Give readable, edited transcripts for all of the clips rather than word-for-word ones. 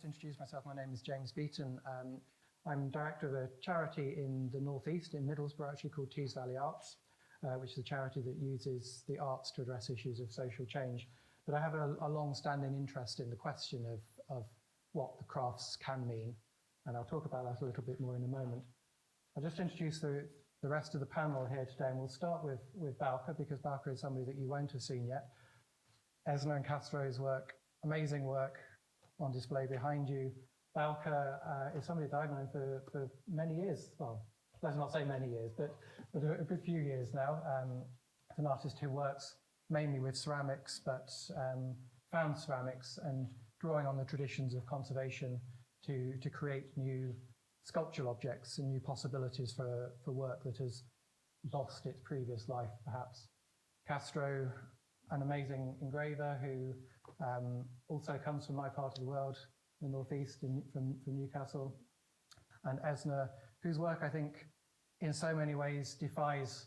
introduce myself. My name is James Beighton. I'm director of a charity in the northeast, in Middlesbrough, actually called Tees Valley Arts, which is a charity that uses the arts to address issues of social change. But I have a long-standing interest in the question of what the crafts can mean, and I'll talk about that a little bit more in a moment. I'll just introduce the rest of the panel here today, and we'll start with Bouke, because Bouke is somebody that you won't have seen yet. Esna and Castro's work, amazing work on display behind you. Bouke is somebody that I've known for many years. Well, let's not say many years, but a good few years now. It's an artist who works mainly with ceramics, but found ceramics and drawing on the traditions of conservation to create new sculptural objects and new possibilities for work that has lost its previous life, perhaps. Castro, an amazing engraver who also comes from my part of the world, the northeast, from Newcastle. And Esna, whose work I think in so many ways defies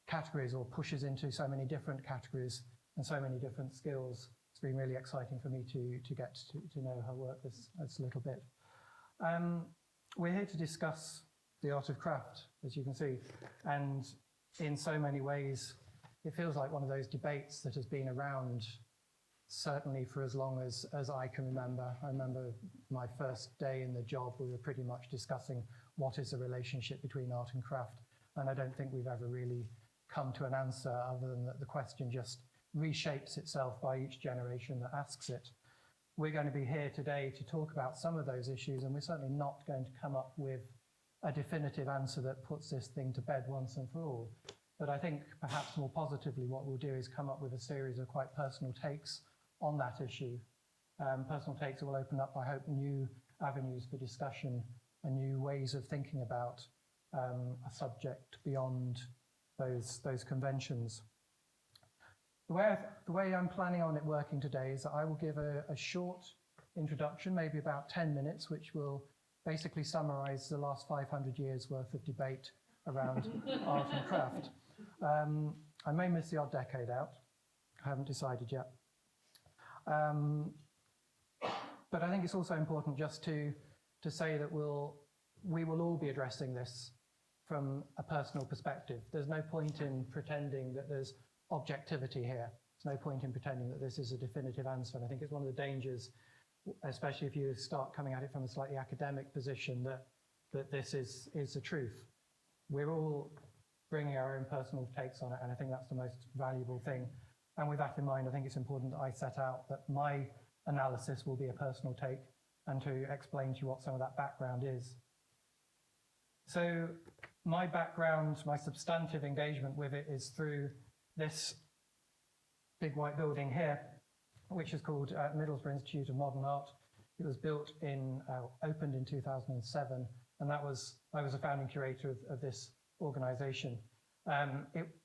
categories or pushes into so many different categories and so many different skills. It's been really exciting for me to get to know her work this a little bit. We're here to discuss the art of craft, as you can see, and in so many ways it feels like one of those debates that has been around certainly for as long as I can remember. I remember my first day in the job, we were pretty much discussing what is the relationship between art and craft, and I don't think we've ever really come to an answer other than that the question just reshapes itself by each generation that asks it. We're going to be here today to talk about some of those issues, and we're certainly not going to come up with a definitive answer that puts this thing to bed once and for all. But I think perhaps more positively what we'll do is come up with a series of quite personal takes on that issue. Personal takes that will open up, I hope, new avenues for discussion and new ways of thinking about a subject beyond those conventions. The way I'm planning on it working today is that I will give a short introduction, maybe about 10 minutes, which will basically summarize the last 500 years worth of debate around art and craft. I may miss the odd decade out. I haven't decided yet. But I think it's also important just to say that we will all be addressing this from a personal perspective. There's no point in pretending that there's objectivity here. There's no point in pretending that this is a definitive answer. And I think it's one of the dangers, especially if you start coming at it from a slightly academic position, that this is the truth. We're all bringing our own personal takes on it, and I think that's the most valuable thing. And with that in mind, I think it's important that I set out that my analysis will be a personal take and to explain to you what some of that background is. So my background, my substantive engagement with it is through this big white building here, which is called Middlesbrough Institute of Modern Art. It was opened in 2007, and I was a founding curator of this organisation.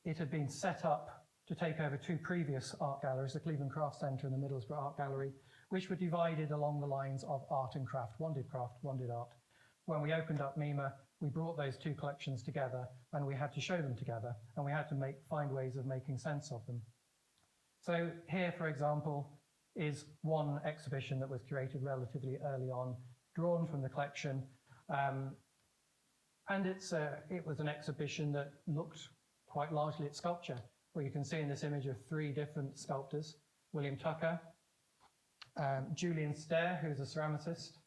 It had been set up to take over two previous art galleries, the Cleveland Craft Centre and the Middlesbrough Art Gallery, which were divided along the lines of art and craft. One did craft, one did art. When we opened up MIMA, we brought those two collections together, and we had to show them together, and we had to find ways of making sense of them. So here, for example, is one exhibition that was curated relatively early on, drawn from the collection, and it was an exhibition that looked quite largely at sculpture, where you can see in this image of three different sculptors: William Tucker, Julian Stair, who's a ceramicist,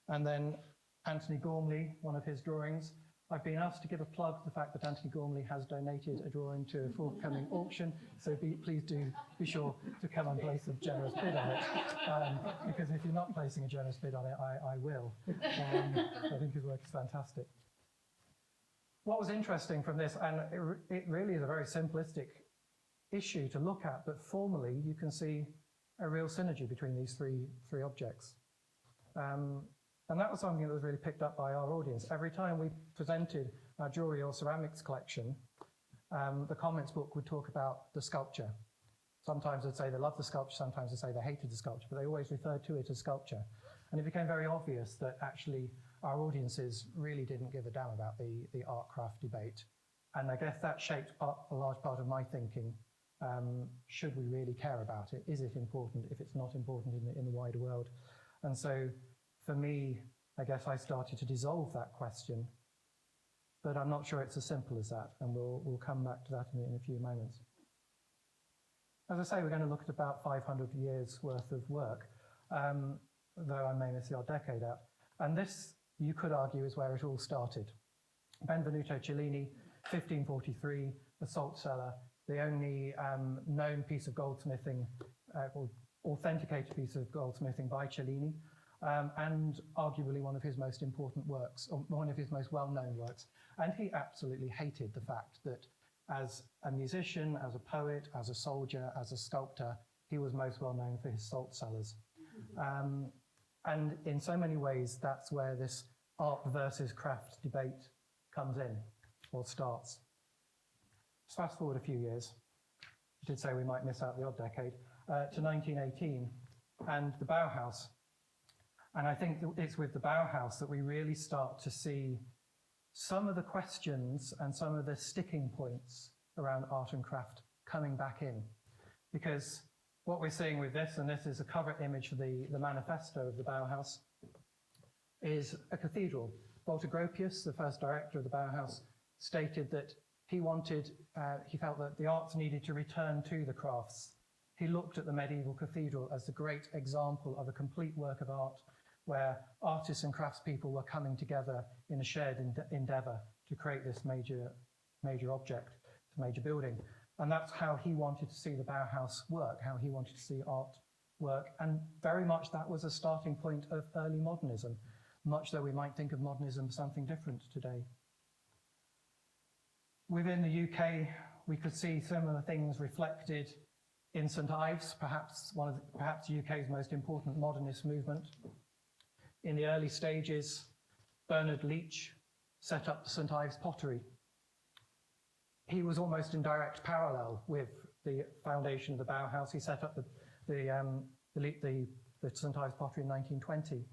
and then Anthony Gormley, one of his drawings. I've been asked to give a plug to the fact that Anthony Gormley has donated a drawing to a forthcoming auction, so please do be sure to come and place a generous bid on it, because if you're not placing a generous bid on it, I will. I think his work is fantastic. What was interesting from this, and it really is a very simplistic issue to look at, but formally you can see a real synergy between these three objects. And that was something that was really picked up by our audience. Every time we presented our jewellery or ceramics collection, the comments book would talk about the sculpture. Sometimes they'd say they loved the sculpture, sometimes they'd say they hated the sculpture, but they always referred to it as sculpture. And it became very obvious that actually our audiences really didn't give a damn about the art-craft debate. And I guess that shaped a large part of my thinking. Should we really care about it? Is it important if it's not important in the wider world? And so for me, I guess I started to dissolve that question, but I'm not sure it's as simple as that, and we'll come back to that in a few moments. As I say, we're going to look at about 500 years worth of work, though I may miss the odd decade out. And this, you could argue, is where it all started. Benvenuto Cellini, 1543, a salt cellar, the only known piece of goldsmithing, or authenticated piece of goldsmithing by Cellini, and arguably one of his most important works, or one of his most well-known works. And he absolutely hated the fact that as a musician, as a poet, as a soldier, as a sculptor, he was most well known for his salt cellars. And in so many ways, that's where this art versus craft debate comes in, or starts. Let's fast forward a few years. I did say we might miss out the odd decade, to 1918 and the Bauhaus. And I think that it's with the Bauhaus that we really start to see some of the questions and some of the sticking points around art and craft coming back in. Because what we're seeing with this, and this is a cover image for the manifesto of the Bauhaus, is a cathedral. Walter Gropius, the first director of the Bauhaus, stated that he felt that the arts needed to return to the crafts. He looked at the medieval cathedral as the great example of a complete work of art where artists and craftspeople were coming together in a shared endeavor to create this major object, this major building. And that's how he wanted to see the Bauhaus work, how he wanted to see art work. And very much that was a starting point of early modernism, much though we might think of modernism as something different today. Within the UK, we could see similar things reflected in St Ives, perhaps the UK's most important modernist movement. In the early stages, Bernard Leach set up the St Ives pottery. He was almost in direct parallel with the foundation of the Bauhaus. He set up the St Ives pottery in 1920.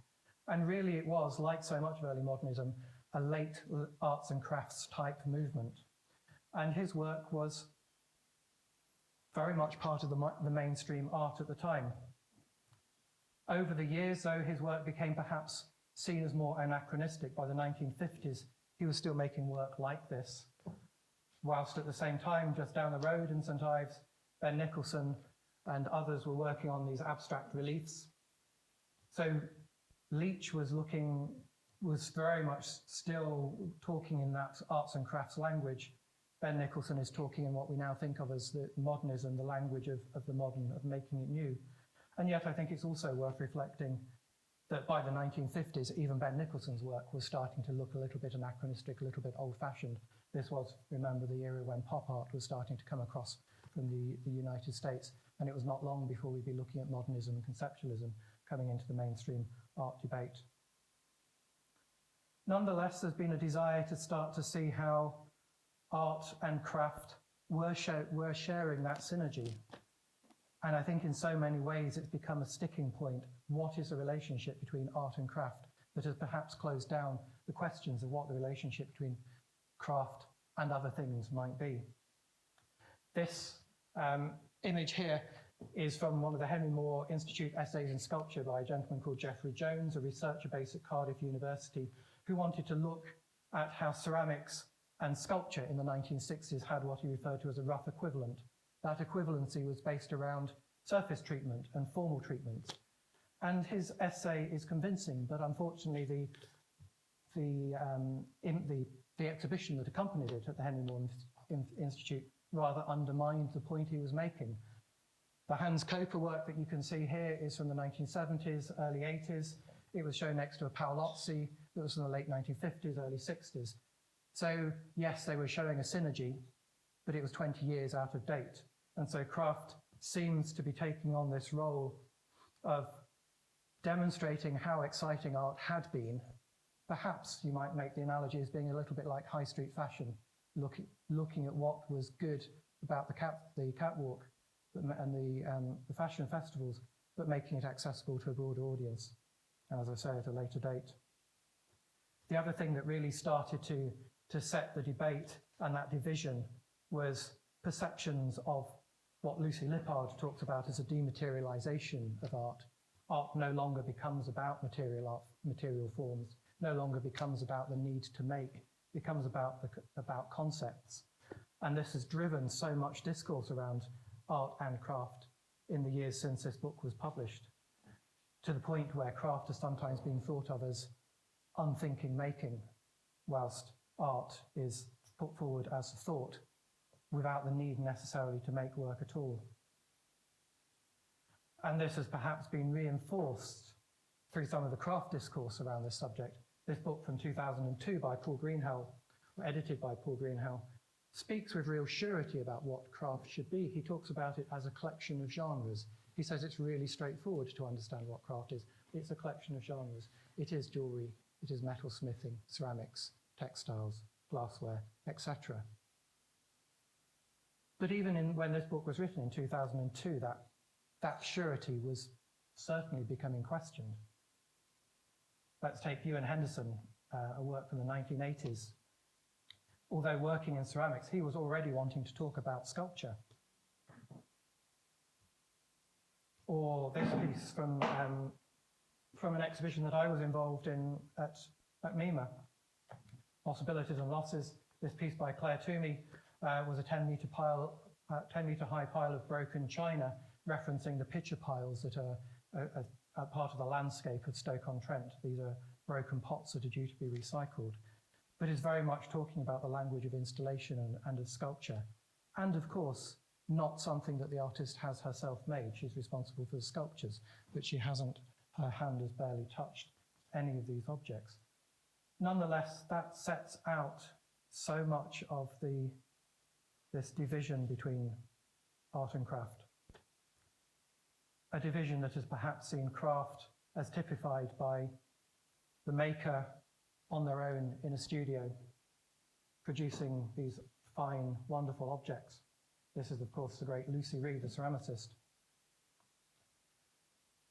And really it was, like so much of early modernism, a late arts and crafts type movement. And his work was very much part of the mainstream art at the time. Over the years, though, his work became perhaps seen as more anachronistic. By the 1950s, he was still making work like this, whilst at the same time, just down the road in St Ives, Ben Nicholson and others were working on these abstract reliefs. So Leach was very much still talking in that arts and crafts language. Ben Nicholson is talking in what we now think of as the modernism, the language of the modern, of making it new. And yet I think it's also worth reflecting that by the 1950s, even Ben Nicholson's work was starting to look a little bit anachronistic, a little bit old-fashioned. This was, remember, the era when pop art was starting to come across from the United States, and it was not long before we'd be looking at modernism and conceptualism coming into the mainstream art debate. Nonetheless, there's been a desire to start to see how art and craft were sharing that synergy. And I think in so many ways it's become a sticking point. What is the relationship between art and craft that has perhaps closed down the questions of what the relationship between craft and other things might be? This image here is from one of the Henry Moore Institute Essays in Sculpture by a gentleman called Geoffrey Jones, a researcher based at Cardiff University, who wanted to look at how ceramics and sculpture in the 1960s had what he referred to as a rough equivalent. That equivalency was based around surface treatment and formal treatments. And his essay is convincing, but unfortunately the exhibition that accompanied it at the Henry Moore Institute rather undermined the point he was making. The Hans Koper work that you can see here is from the 1970s, early 80s. It was shown next to a Paolozzi that was from the late 1950s, early 60s. So yes, they were showing a synergy, but it was 20 years out of date. And so craft seems to be taking on this role of demonstrating how exciting art had been. Perhaps you might make the analogy as being a little bit like high street fashion, looking at what was good about the catwalk and the fashion festivals, but making it accessible to a broader audience, as I say, at a later date. The other thing that really started to set the debate and that division was perceptions of what Lucy Lippard talks about as a dematerialization of art. art no longer becomes about material forms, no longer becomes about the need to make, becomes about concepts. And this has driven so much discourse around art and craft in the years since this book was published, to the point where craft has sometimes been thought of as unthinking making, whilst art is put forward as thought without the need necessarily to make work at all. And this has perhaps been reinforced through some of the craft discourse around this subject. This book from 2002 by Paul Greenhill, or edited by Paul Greenhill, speaks with real surety about what craft should be. He talks about it as a collection of genres. He says it's really straightforward to understand what craft is. It's a collection of genres. It is jewellery, it is metalsmithing, ceramics, textiles, glassware, etc. But even when this book was written in 2002, that surety was certainly becoming questioned. Let's take Ewan Henderson, a work from the 1980s. Although working in ceramics, he was already wanting to talk about sculpture. Or this piece from an exhibition that I was involved in at MIMA, Possibilities and Losses. This piece by Claire Toomey was a 10-metre high pile of broken china, referencing the pitcher piles that are part of the landscape of Stoke-on-Trent. These are broken pots that are due to be recycled. But is very much talking about the language of installation and of sculpture. And of course, not something that the artist has herself made. She's responsible for the sculptures, but her hand has barely touched any of these objects. Nonetheless, that sets out so much of this division between art and craft. A division that has perhaps seen craft as typified by the maker on their own in a studio, producing these fine, wonderful objects. This is, of course, the great Lucy Reed, the ceramicist.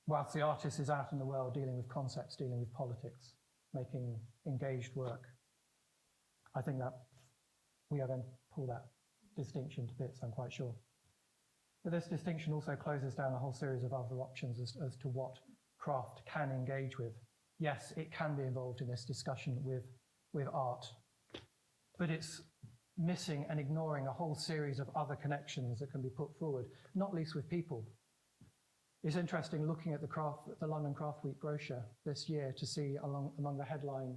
Whilst the artist is out in the world dealing with concepts, dealing with politics, making engaged work. I think that we are going to pull that distinction to bits, I'm quite sure. But this distinction also closes down a whole series of other options as to what craft can engage with. Yes, it can be involved in this discussion with art, but it's missing and ignoring a whole series of other connections that can be put forward, not least with people. It's interesting looking at the London Craft Week brochure this year to see among the headline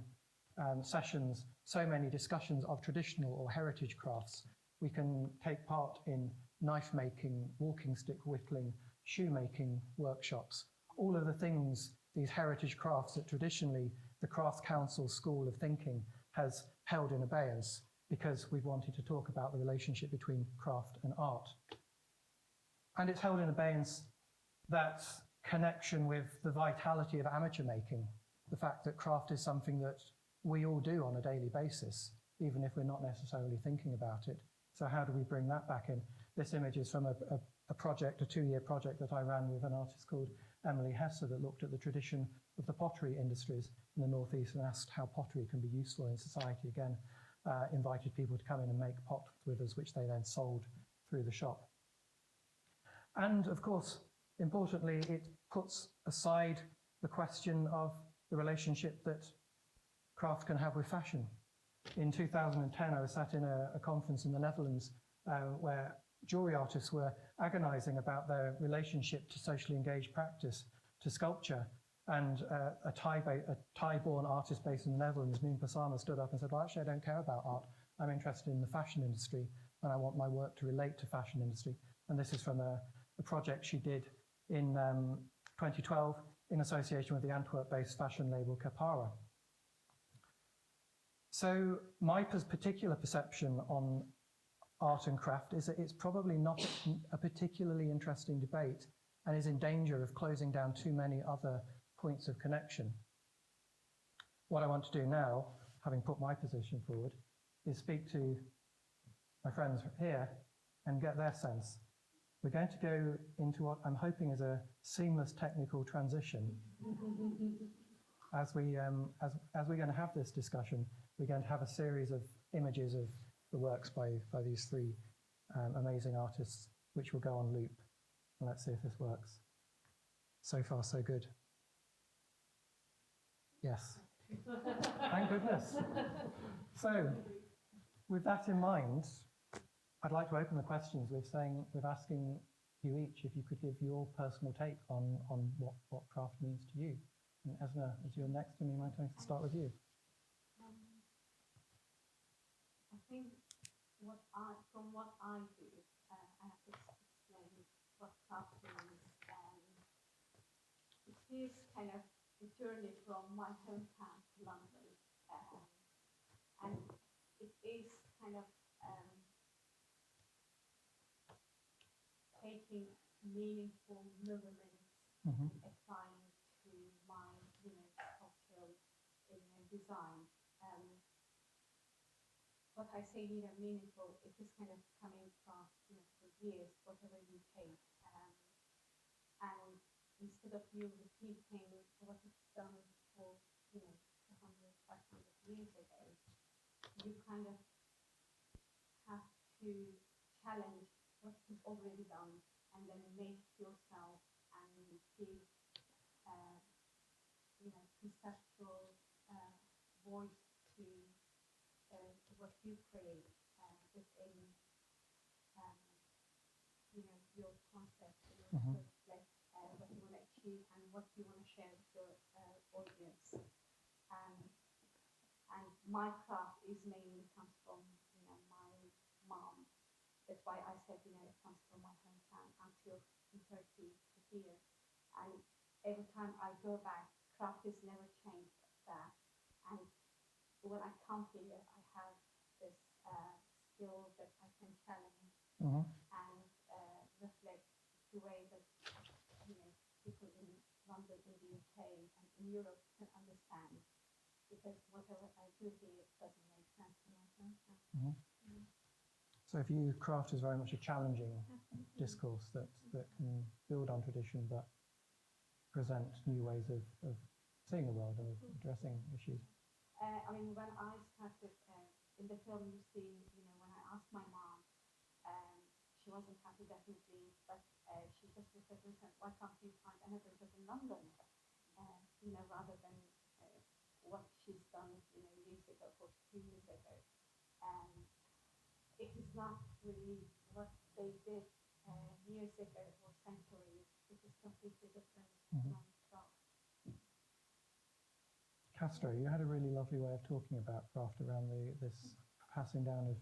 sessions so many discussions of traditional or heritage crafts. We can take part in knife making, walking stick whittling, shoemaking workshops, all of the things, these heritage crafts that traditionally the Crafts Council school of thinking has held in abeyance because we've wanted to talk about the relationship between craft and art. And it's held in abeyance that connection with the vitality of amateur making, the fact that craft is something that we all do on a daily basis, even if we're not necessarily thinking about it. So how do we bring that back in? This image is from a project, a 2-year project that I ran with an artist called Emily Hesse that looked at the tradition of the pottery industries in the Northeast and asked how pottery can be useful in society. Again, invited people to come in and make pots with us, which they then sold through the shop. And of course, importantly, it puts aside the question of the relationship that craft can have with fashion. In 2010, I was sat in a conference in the Netherlands where jewellery artists were agonising about their relationship to socially engaged practice, to sculpture. And a Thai-born artist based in the Netherlands, Noon Pasama, stood up and said, well, actually, I don't care about art. I'm interested in the fashion industry, and I want my work to relate to fashion industry. And this is from a project she did in 2012 in association with the Antwerp-based fashion label Capara. So my particular perception on art and craft is that it's probably not a particularly interesting debate and is in danger of closing down too many other points of connection. What I want to do now, having put my position forward, is speak to my friends here and get their sense. We're going to go into what I'm hoping is a seamless technical transition. As we're going to have this discussion, we're going to have a series of images of the works by these three amazing artists, which will go on loop. And let's see if this works. So far, so good. Yes. Thank goodness. So, with that in mind, I'd like to open the questions with asking you each if you could give your personal take on what craft means to you. And Esna, as you're next, and my turn to start with you. I think from what I do, I have to explain what craft means. It is kind of a journey from my hometown to London, and it is kind of taking meaningful measurements and applying to my, cultural design. What I say, meaningful, it is kind of coming across, for years, whatever you take, and instead of you repeating what it's done for, 100, 500 years ago, you kind of have to challenge what is already done and then make yourself and give, conceptual voice to what you create within, your concept, reflect what you want to achieve and what you want to share with your audience. And my craft is mainly comes from, my mom. That's why I said, it comes from my hometown until in Turkey to here. And every time I go back, craft has never changed that. And when I come here, I have this skill that I can challenge and reflect the way that, people in London, in the UK, and in Europe can understand. Because whatever I do here doesn't make sense to my hometown. So for you, craft is very much a challenging discourse that can build on tradition but present new ways of seeing the world and of addressing issues. When I started in the film, you see, when I asked my mom, she wasn't happy definitely, but she just looked at me and said, why can't you find another job in London? Rather than what she's done, years ago, 42 years ago. It is not really what they did years ago or centuries. It is completely different from craft. Castro, you had a really lovely way of talking about craft around this passing down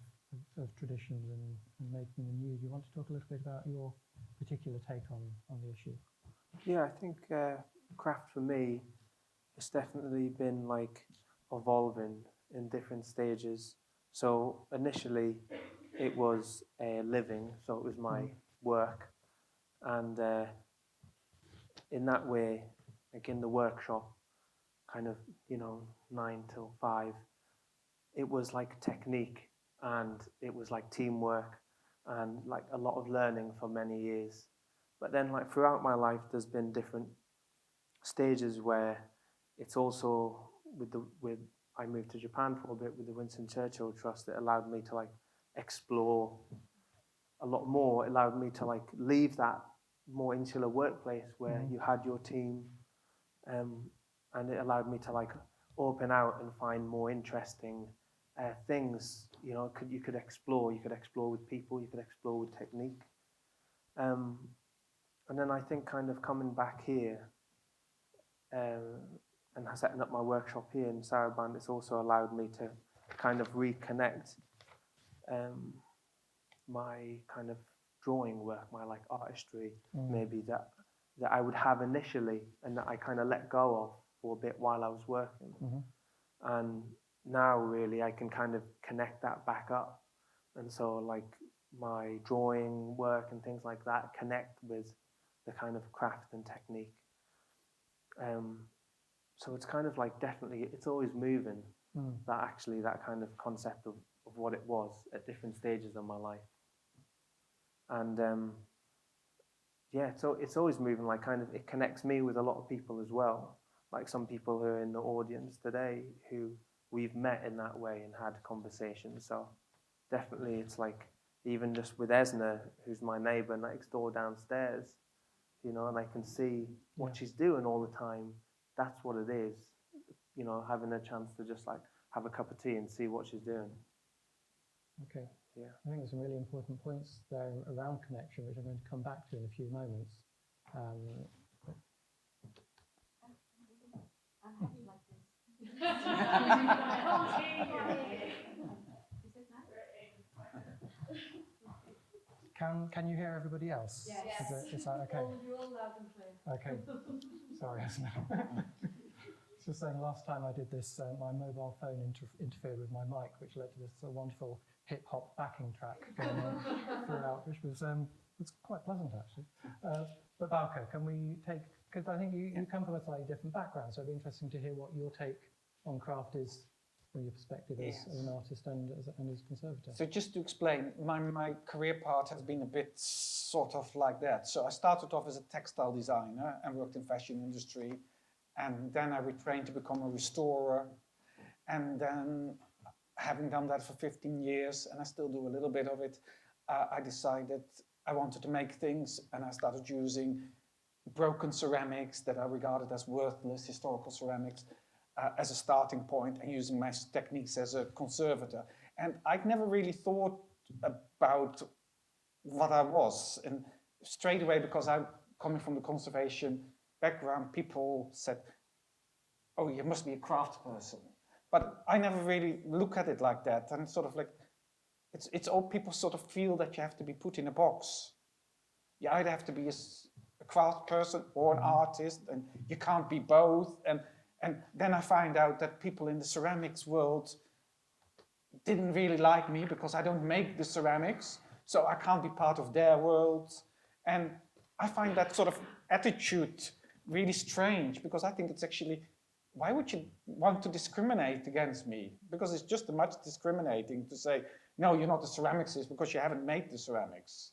of traditions and making them new. Do you want to talk a little bit about your particular take on the issue? Yeah, I think craft for me has definitely been like evolving in different stages. So initially it was a living, so it was my work. And in that way, like in the workshop, kind of, 9 till 5, it was like technique and it was like teamwork and like a lot of learning for many years. But then like throughout my life, there's been different stages where it's also with I moved to Japan for a bit with the Winston Churchill Trust. It allowed me to like explore a lot more. It allowed me to like leave that more insular workplace where you had your team, and it allowed me to like open out and find more interesting things. You could explore with people, you could explore with technique, and then I think kind of coming back here and setting up my workshop here in Sarabande, it's also allowed me to kind of reconnect my kind of drawing work, my like artistry, maybe that I would have initially and that I kind of let go of for a bit while I was working. And now really I can kind of connect that back up. And so like my drawing work and things like that connect with the kind of craft and technique. So it's kind of like definitely, it's always moving, that kind of concept of what it was at different stages of my life. And so it's always moving, like kind of, it connects me with a lot of people as well. Like some people who are in the audience today who we've met in that way and had conversations. So definitely it's like, even just with Esna, who's my neighbor next door downstairs, you know, and I can see what she's doing all the time. That's what it is, you know, having a chance to just like have a cup of tea and see what she's doing. Okay. Yeah. I think there's some really important points there around connection, which I'm going to come back to in a few moments. I'm happy like this. Can you hear everybody else? Yes. Is that okay? You're all loud and clear. Okay. Sorry, Esna. Just saying, last time I did this, my mobile phone interfered with my mic, which led to this wonderful hip-hop backing track going on throughout, which was quite pleasant, actually. But Bouke, can we take, because I think you come from a slightly different background, so it'd be interesting to hear what your take on craft is from your perspective as an artist and as a conservator. So just to explain, my career path has been a bit sort of like that. So I started off as a textile designer and worked in fashion industry. And then I retrained to become a restorer. And then having done that for 15 years, and I still do a little bit of it, I decided I wanted to make things, and I started using broken ceramics that are regarded as worthless historical ceramics as a starting point, and using my techniques as a conservator. And I'd never really thought about what I was. And straight away, because I'm coming from the conservation background, people said, oh, you must be a craft person. But I never really look at it like that. And sort of like, it's all people sort of feel that you have to be put in a box. You either have to be a craft person or an artist, and you can't be both. And then I find out that people in the ceramics world didn't really like me because I don't make the ceramics, so I can't be part of their world. And I find that sort of attitude really strange, because I think it's actually, why would you want to discriminate against me? Because it's just as much discriminating to say, no, you're not a ceramicist because you haven't made the ceramics.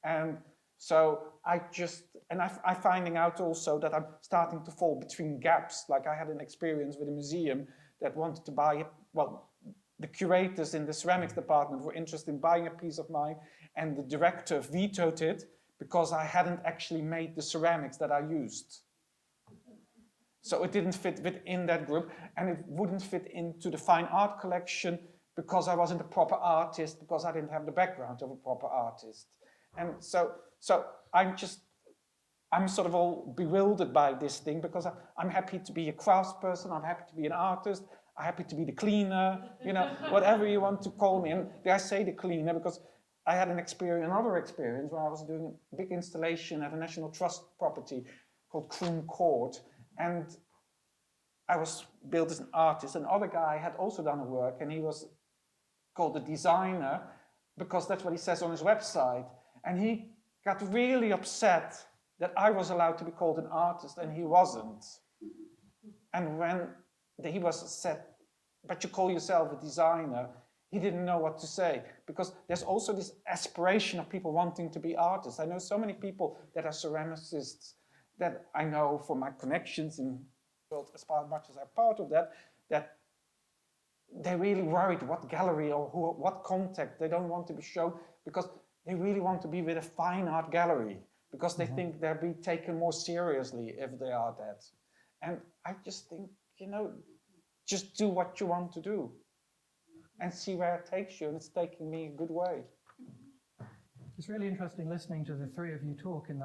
And so I'm finding out also that I'm starting to fall between gaps. Like I had an experience with a museum that wanted to buy, well, the curators in the ceramics department were interested in buying a piece of mine, and the director vetoed it because I hadn't actually made the ceramics that I used. So it didn't fit within that group, and it wouldn't fit into the fine art collection because I wasn't a proper artist, because I didn't have the background of a proper artist. And so I'm sort of all bewildered by this thing, because I'm happy to be a craftsperson, I'm happy to be an artist, I'm happy to be the cleaner, you know, whatever you want to call me. And I say the cleaner because I had another experience where I was doing a big installation at a National Trust property called Croom Court. And I was billed as an artist. Another guy had also done a work, and he was called a designer because that's what he says on his website. And he got really upset that I was allowed to be called an artist and he wasn't. And when he was said, but you call yourself a designer, he didn't know what to say, because there's also this aspiration of people wanting to be artists. I know so many people that are ceramicists that I know from my connections in the world, as much as I'm part of that, that they're really worried what gallery or what contact they don't want to be shown, because they really want to be with a fine art gallery, because they think they'll be taken more seriously if they are that. And I just think, you know, just do what you want to do and see where it takes you, and it's taking me a good way. It's really interesting listening to the three of you talk in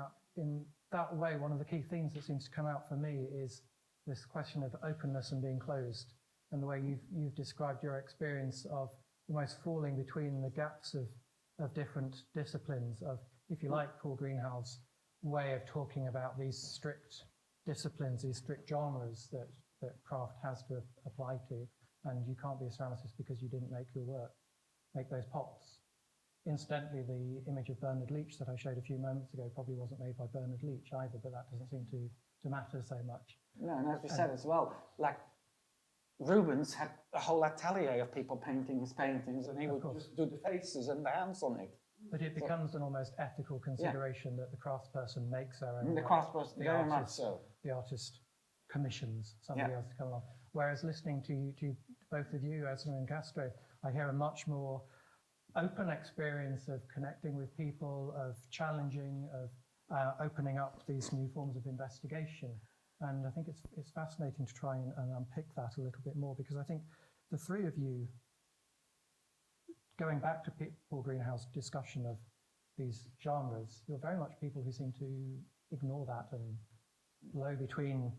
that way. One of the key things that seems to come out for me is this question of openness and being closed, and the way you've described your experience of almost falling between the gaps of different disciplines, of, if you like, Paul Greenhalgh's way of talking about these strict disciplines, these strict genres that craft has to apply to, and you can't be a ceramicist because you didn't make your work, make those pots. Incidentally, the image of Bernard Leach that I showed a few moments ago probably wasn't made by Bernard Leach either, but that doesn't seem to matter so much. No, and as we said as well, like Rubens had a whole atelier of people painting his paintings, and he would just do the faces and the hands on it. But it becomes an almost ethical consideration that the craftsperson makes their own. The craftsperson, very much so. The artist commissions somebody else to come along. Whereas listening to both of you, Esna and Castro, I hear a much more open experience of connecting with people, of challenging, of opening up these new forms of investigation. And I think it's fascinating to try and unpick that a little bit more, because I think the three of you, going back to Paul Greenhouse's discussion of these genres, you're very much people who seem to ignore that and blow between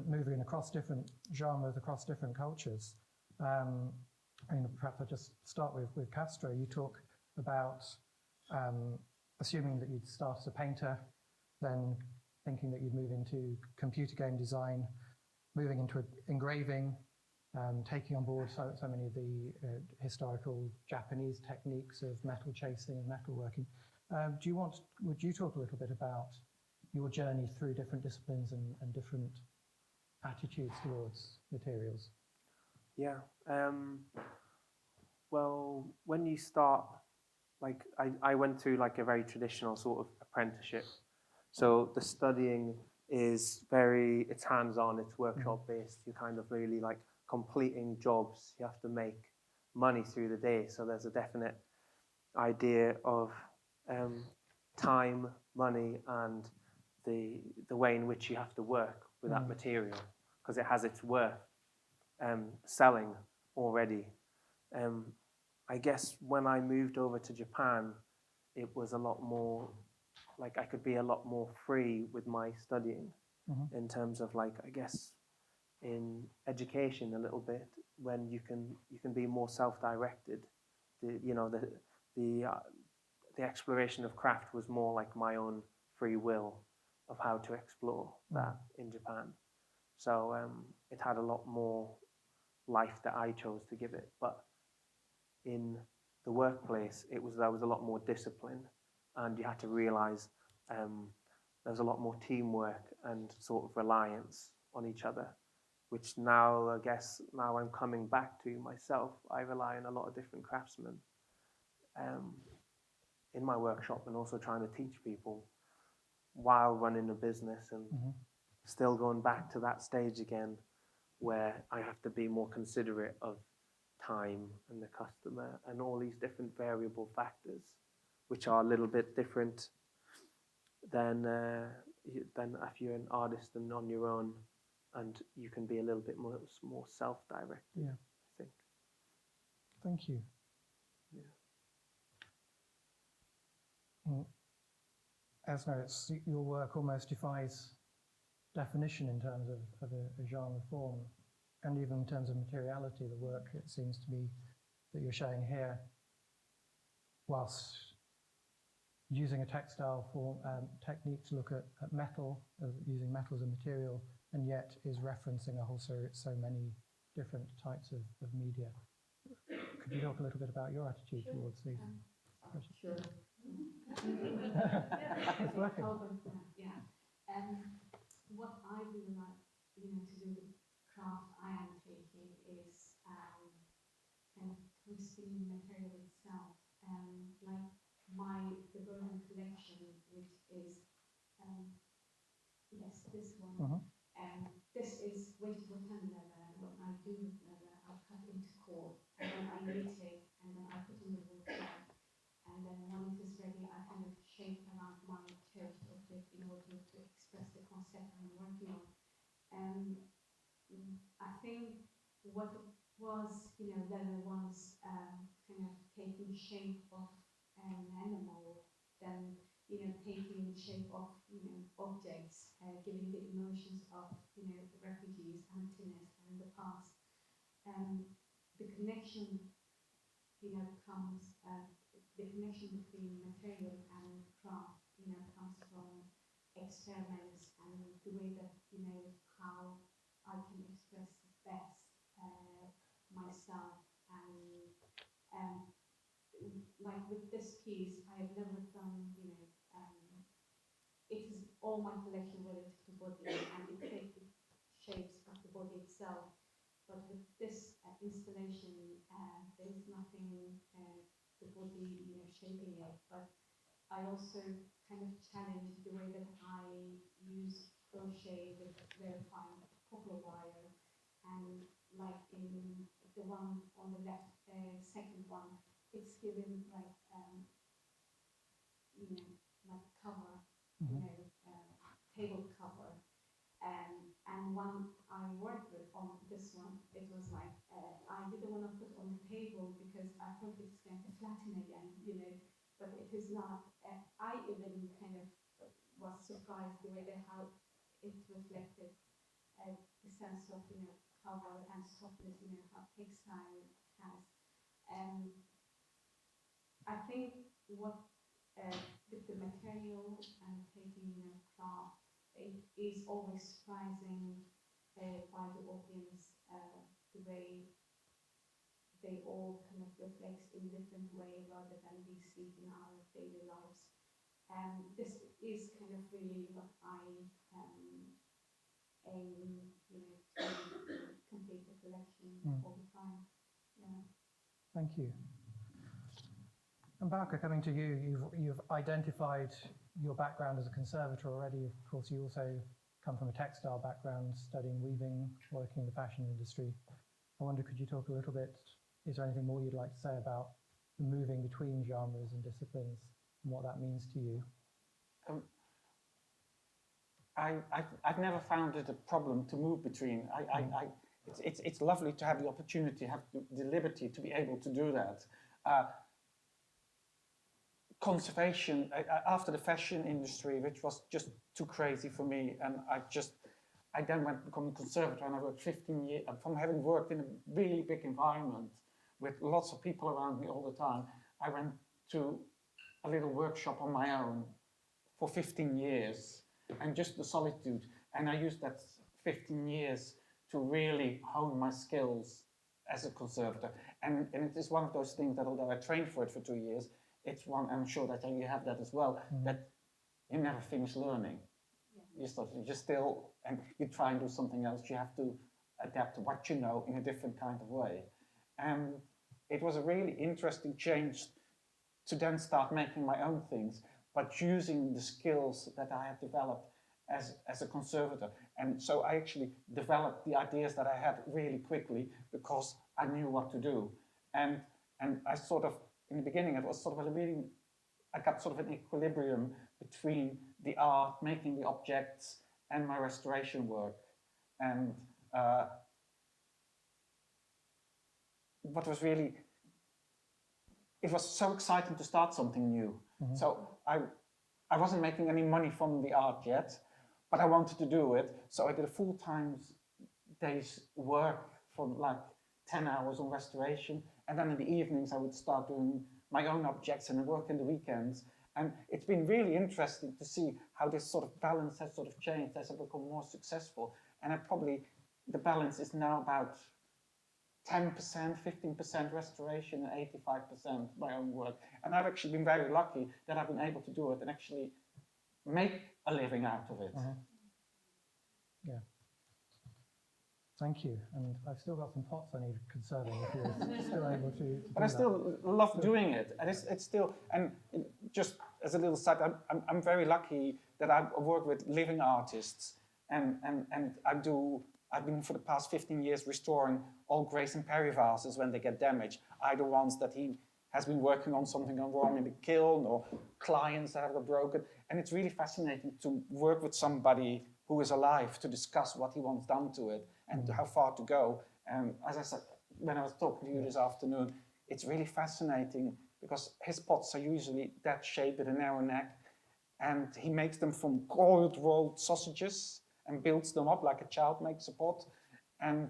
moving across different genres, across different cultures. Perhaps I'll just start with Castro. You talk about assuming that you'd start as a painter, then thinking that you'd move into computer game design, moving into engraving, taking on board so many of the historical Japanese techniques of metal chasing and metalworking. Would you talk a little bit about your journey through different disciplines and different attitudes towards materials? Yeah. Well, when you start, like I went through like a very traditional sort of apprenticeship. So the studying is it's hands-on, it's workshop-based. You're kind of really like completing jobs. You have to make money through the day. So there's a definite idea of time, money, and the way in which you have to work with that material, because it has its worth selling already. I guess when I moved over to Japan, it was a lot more, like I could be a lot more free with my studying in terms of like, I guess, in education a little bit, when you can be more self-directed. The exploration of craft was more like my own free will of how to explore that in Japan. So it had a lot more life that I chose to give it. But in the workplace, there was a lot more discipline, and you had to realize there was a lot more teamwork and sort of reliance on each other, which now, I guess, now I'm coming back to myself. I rely on a lot of different craftsmen in my workshop, and also trying to teach people while running a business, and still going back to that stage again where I have to be more considerate of time and the customer and all these different variable factors, which are a little bit different than if you're an artist and on your own, and you can be a little bit more self-directed. Yeah, I think. Thank you. Yeah. Esna, your work almost defies definition in terms of a genre form, and even in terms of materiality. The work, it seems to me, that you're showing here, whilst using a textile form technique to look at metal, using metal as a material, and yet is referencing so many different types of media. Could you talk a little bit about your attitude towards these? Sure. It's working. Yeah. What I really like, to do with craft I am taking is kind of twisting the material itself. Like the Berlin collection, which is this one. This is vegetable tan leather. What I do with leather, I cut into cord, and then I knit it, and then I put in the wool thread. And then when it is ready, I kind of shape around my tilt of it in order to express the concept I'm working on. I think what was, leather once kind of taking shape of an animal, then, taking shape of, objects, giving the emotions of, refugees, emptiness, and the past. The connection, comes, the connection between material and craft, comes from experiments and the way that, how I can express best myself. And like with this piece, I have never done, it is all my collection related to body, and it takes the shapes of the body itself. But with this installation, there is nothing the body, shaping it. But I also kind of challenge the way that I use crochet with very fine poplar wire, and like in the one on the left, second one, it's given like like cover table cover. And one I worked with on this one, it was like, I didn't want to put on the table because I thought it's going to flatten again, you know, but it is not. I even kind of was surprised the way how it reflected the sense of, you know, cover and softness, you know, how textile has. I think what with the material and taking, you know, craft, it is always surprising by the audience the way they all kind of reflect in different way rather than we see in our daily lives. This is kind of really what I aim, you know, to complete the collection all the time. Yeah. Thank you. And Bouke, coming to you, you've identified your background as a conservator already. Of course, you also come from a textile background, studying weaving, working in the fashion industry. I wonder, could you talk a little bit, is there anything more you'd like to say about the moving between genres and disciplines and what that means to you? I've never found it a problem to move between. It's lovely to have the opportunity, have the liberty to be able to do that. Conservation, after the fashion industry, which was just too crazy for me, and I then went to become a conservator, and I worked 15 years, from having worked in a really big environment with lots of people around me all the time, I went to a little workshop on my own for 15 years, and just the solitude, and I used that 15 years to really hone my skills as a conservator, and it is one of those things that although I trained for it for 2 years, it's one, I'm sure that you have that as well, that you never finish learning. Yeah. You still, and you try and do something else, you have to adapt to what you know in a different kind of way. And it was a really interesting change to then start making my own things, but using the skills that I had developed as a conservator. And so I actually developed the ideas that I had really quickly because I knew what to do. And I sort of, in the beginning, it was sort of I got sort of an equilibrium between the art, making the objects, and my restoration work. And what was really, it was so exciting to start something new. So I wasn't making any money from the art yet, but I wanted to do it. So I did a full-time day's work for like 10 hours on restoration. And then in the evenings, I would start doing my own objects and work in the weekends. And it's been really interesting to see how this sort of balance has sort of changed as I become more successful. And the balance is now about 10%, 15% restoration and 85% my own work. And I've actually been very lucky that I've been able to do it and actually make a living out of it. Yeah. Thank you. And I've still got some pots I need conserving if you're still able to but I still love doing it. And it's still, and just as a little side, I'm very lucky that I work with living artists. And I've been for the past 15 years restoring all Grace and Perry vases when they get damaged, either ones that he has been working on something gone wrong in the kiln or clients that have broken. And it's really fascinating to work with somebody who is alive to discuss what he wants done to it and how far to go. And as I said, when I was talking to you this afternoon, it's really fascinating because his pots are usually that shape with a narrow neck, and he makes them from coiled rolled sausages and builds them up like a child makes a pot. And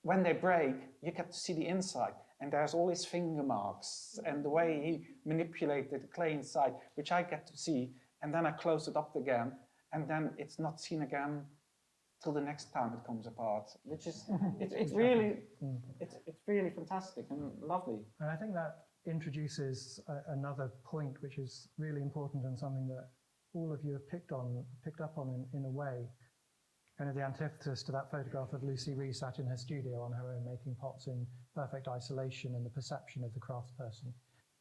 when they break, you get to see the inside, and there's all his finger marks and the way he manipulated the clay inside, which I get to see, and then I close it up again, and then it's not seen again till the next time it comes apart, which is it's really fantastic and lovely. And I think that introduces another point which is really important and something that all of you have picked up on in a way. Kind of the antithesis to that photograph of Lucy Ree sat in her studio on her own making pots in perfect isolation and the perception of the craftsperson.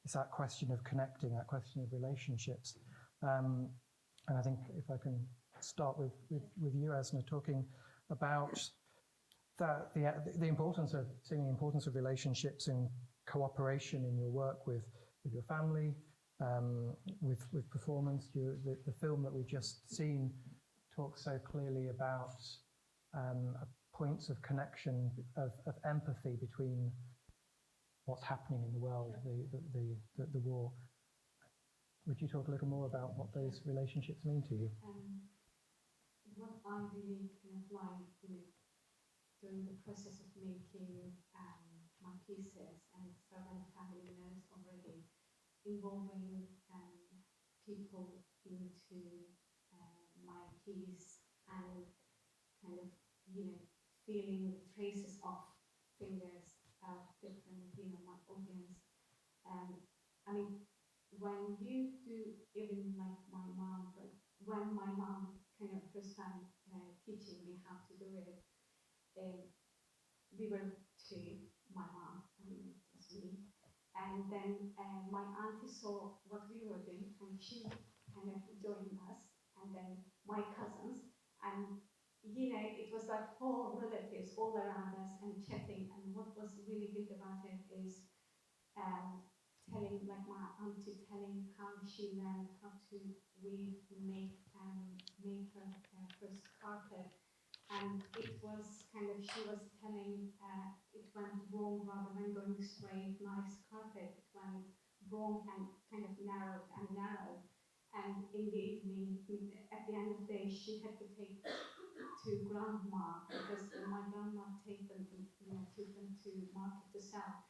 It's that question of connecting, that question of relationships. And I think if I can start with you, Esna, talking about the importance of seeing the importance of relationships and cooperation in your work with your family, with performance. The film that we've just seen talks so clearly about points of connection, of empathy between what's happening in the world, the war. Would you talk a little more about what those relationships mean to you? What I really kind of like, during the process of making my pieces, and Sarabande family knows already, involving people into my piece and kind of, feeling traces of fingers of different, my audience. I mean, when you do, even like my mom, but when my mom kind of first time teaching me how to do it, we were two, my mom, and it was me. And then my auntie saw what we were doing, and she kind of joined us, and then my cousins, and it was like whole relatives all around us and chatting. And what was really good about it is telling, like my auntie telling how she learned how to weave, make her first carpet. And it was kind of, she was telling, it went wrong rather than going straight, nice carpet. It went wrong and kind of narrowed and narrowed. And in the evening, at the end of the day, she had to take to grandma, because my grandma took them to market to sell.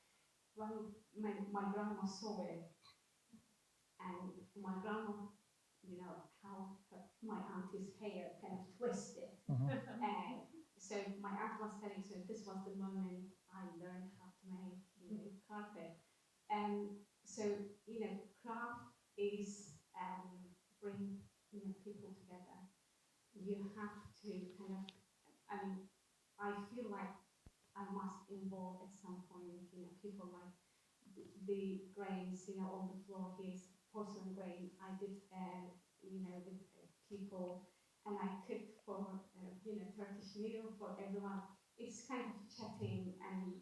When my grandma saw it, and my grandma, how my auntie's hair kind of twisted. And so my aunt was telling, so this was the moment I learned how to make, carpet. And so, craft is bring, people together. You have to kind of, I feel like I must involve at some point, people like the grains, on the floor. Here's porcelain grain. I did, with people, and I cooked for, Turkish meal for everyone. It's kind of chatting, and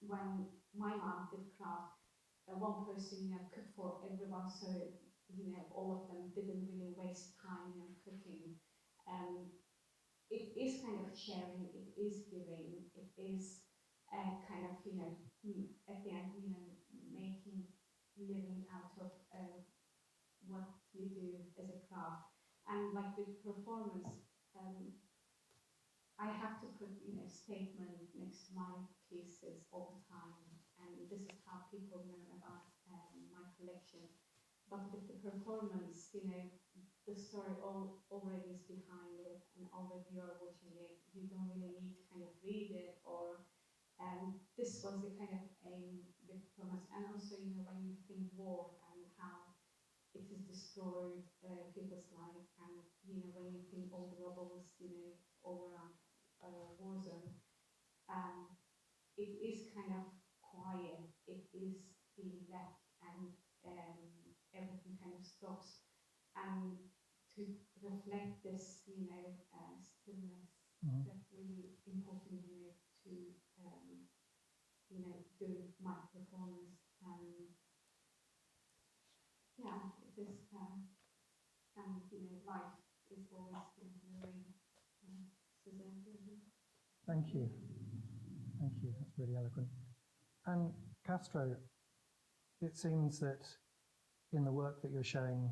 when my mom did craft, one person, cooked for everyone, so all of them didn't really waste time, cooking. It is kind of sharing. It is giving. It is kind of, at the end, making living out of what you do as a craft. And like with performance, I have to put, statement next to my pieces all the time, and this is how people know about my collection. But with the performance, the story already is behind it, and already you are watching it. You don't really need to kind of read it, or this was the kind of aim with performance. And also, when you think war and how it has destroyed people's life, and when you think all the rebels, all around war zone, it is kind of quiet. It is being left, and everything kind of stops. And to reflect this, stillness, that's really important, to do my performance. Yeah, it is, and life is always very Thank you. Thank you. That's really eloquent. And Castro, it seems that in the work that you're showing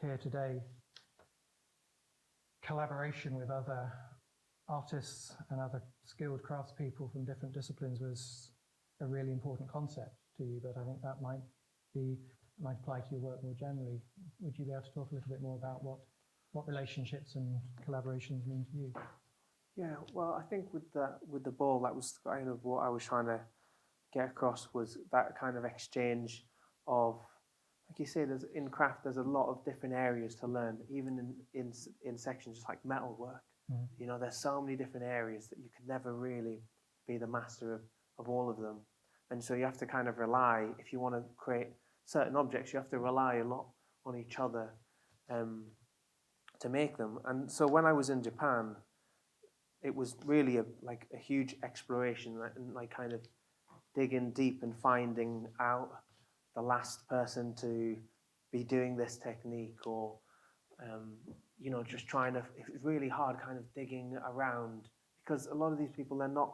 here today, collaboration with other artists and other skilled craftspeople from different disciplines was a really important concept to you, but I think that might apply to your work more generally. Would you be able to talk a little bit more about what relationships and collaborations mean to you? Yeah, well, I think with the ball, that was kind of what I was trying to get across, was that kind of exchange of, like you say, in craft, there's a lot of different areas to learn, even in sections just like metalwork. There's so many different areas that you could never really be the master of all of them. And so you have to kind of rely, if you want to create certain objects, you have to rely a lot on each other to make them. And so when I was in Japan, it was really a huge exploration, and like kind of digging deep and finding out the last person to be doing this technique, or just trying to, it's really hard kind of digging around, because a lot of these people, they're not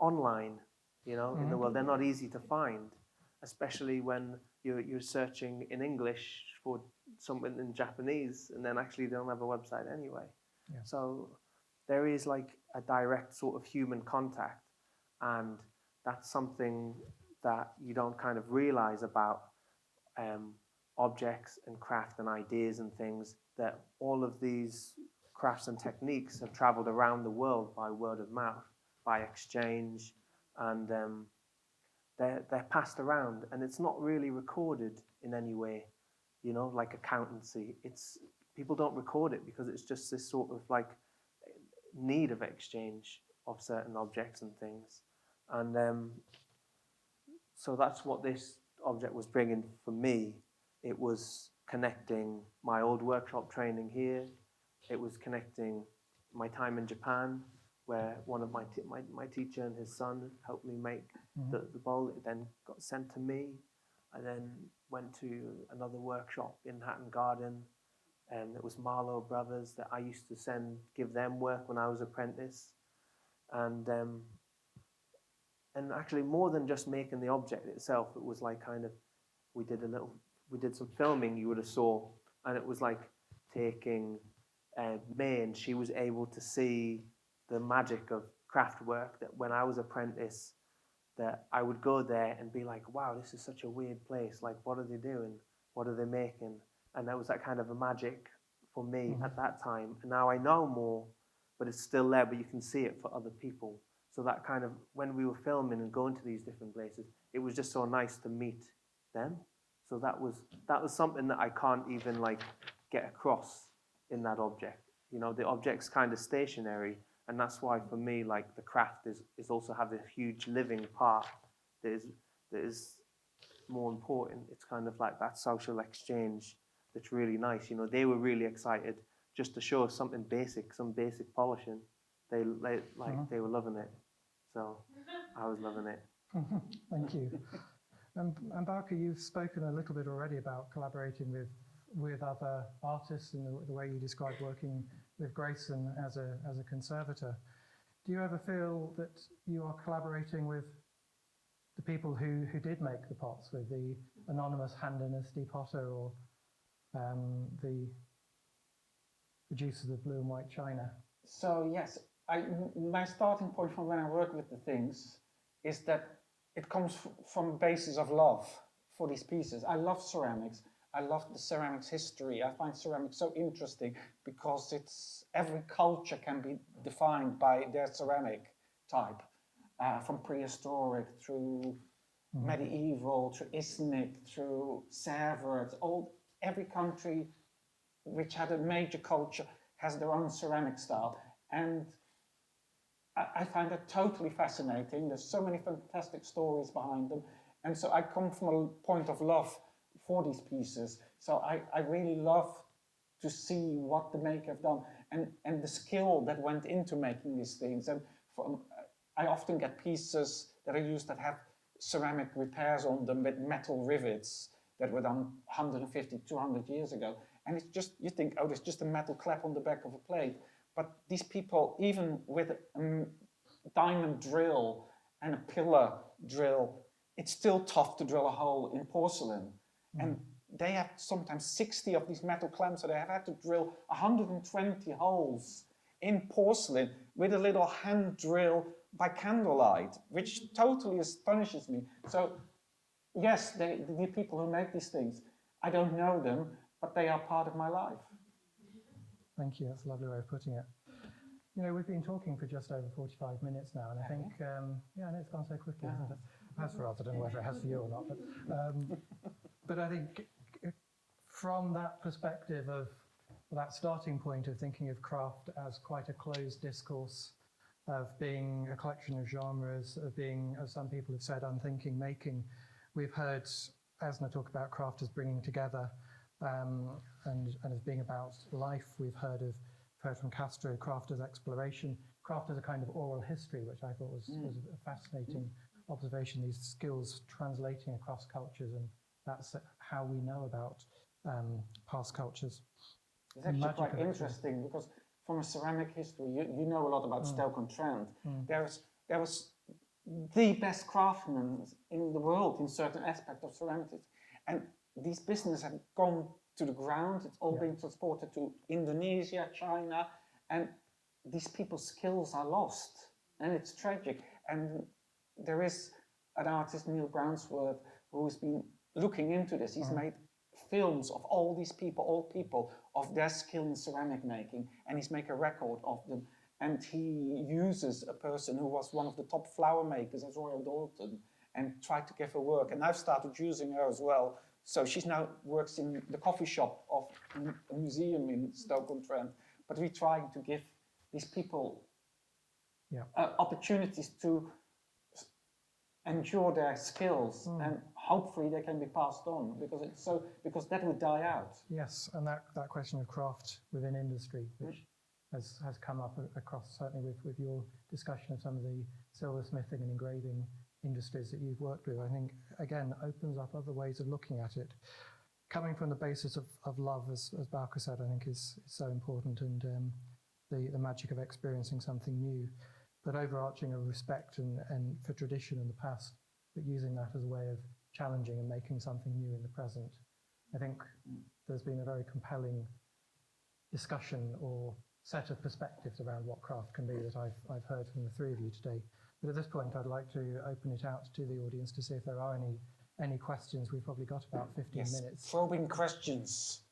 online, in the world. They're not easy to find, especially when you're searching in English for something in Japanese, and then actually they don't have a website anyway. Yeah. So there is like a direct sort of human contact, and that's something that you don't kind of realize about objects and craft and ideas and things, that all of these crafts and techniques have traveled around the world by word of mouth, by exchange, and they're passed around, and it's not really recorded in any way, like accountancy. People don't record it because it's just this sort of like need of exchange of certain objects and things. And so that's what this object was bringing for me. It was connecting my old workshop training here. It was connecting my time in Japan, where one of my teacher and his son helped me make the bowl. It then got sent to me. I then went to another workshop in Hatton Garden, and it was Marlowe Brothers that I used to give them work when I was apprentice. And actually, more than just making the object itself, it was like kind of, we did some filming, you would have saw, and it was like taking May, and she was able to see the magic of craft work, that when I was apprentice, that I would go there and be like, wow, this is such a weird place. Like, what are they doing? What are they making? And that was that kind of a magic for me at that time. And now I know more, but it's still there, but you can see it for other people. So that kind of, when we were filming and going to these different places, it was just so nice to meet them. So that was something that I can't even like get across in that object. The object's kind of stationary, and that's why for me, like, the craft is also have a huge living part that is more important. It's kind of like that social exchange that's really nice. They were really excited just to show us something basic, some basic polishing. They were loving it. So I was loving it. Thank you. And Bouke, you've spoken a little bit already about collaborating with other artists and the way you describe working with Grayson as a conservator. Do you ever feel that you are collaborating with the people who did make the pots, with the anonymous Han Dynasty potter, or the producers of blue and white china? So yes, my starting point from when I work with the things is that it comes from a basis of love for these pieces. I love ceramics. I love the ceramics history. I find ceramics so interesting because every culture can be defined by their ceramic type, from prehistoric through medieval, through Esna, through Savored. Every country which had a major culture has their own ceramic style, and I find that totally fascinating. There's so many fantastic stories behind them, and so I come from a point of love for these pieces. So I really love to see what the maker have done, and the skill that went into making these things. And I often get pieces that are used that have ceramic repairs on them with metal rivets that were done 150, 200 years ago. And it's just, you think, oh, there's just a metal clap on the back of a plate. But these people, even with a diamond drill and a pillar drill, it's still tough to drill a hole in porcelain. And they have sometimes 60 of these metal clamps, so they have had to drill 120 holes in porcelain with a little hand drill by candlelight, which totally astonishes me. So yes, the people who make these things, I don't know them, but they are part of my life. Thank you, that's a lovely way of putting it. We've been talking for just over 45 minutes now, and I think, and it's gone so quickly, hasn't it? As for us, I don't know whether it has for you or not, but I think from that perspective of that starting point of thinking of craft as quite a closed discourse, of being a collection of genres, of being, as some people have said, unthinking making, we've heard Esna talk about craft as bringing together and as being about life. We've heard from Castro, craft as exploration, craft as a kind of oral history, which I thought was a fascinating observation, these skills translating across cultures, and that's how we know about past cultures. It's actually quite interesting because from a ceramic history, you know a lot about Stoke-on-Trent. There was the best craftsmen in the world in certain aspects of ceramics, and these businesses have gone to the ground. It's all being transported to Indonesia, China, and these people's skills are lost, and it's tragic. And there is an artist, Neil Brownsworth, who has been looking into this. He's made films of all these people, old people, of their skill in ceramic making, and he's made a record of them. And he uses a person who was one of the top flower makers at Royal Doulton and tried to give her work. And I've started using her as well. So she now works in the coffee shop of a museum in Stoke-on-Trent. But we're trying to give these people opportunities to endure their skills, and hopefully they can be passed on, because that would die out. Yes, and that question of craft within industry, which has come up across, certainly with your discussion of some of the silversmithing and engraving industries that you've worked with, I think, again, opens up other ways of looking at it. Coming from the basis of love, as Bouke said, I think is so important, and the magic of experiencing something new, but overarching a respect and for tradition and the past, but using that as a way of challenging and making something new in the present. I think there's been a very compelling discussion or set of perspectives around what craft can be that I've heard from the three of you today. But at this point, I'd like to open it out to the audience to see if there are any questions. We've probably got about 15 minutes. Probing questions.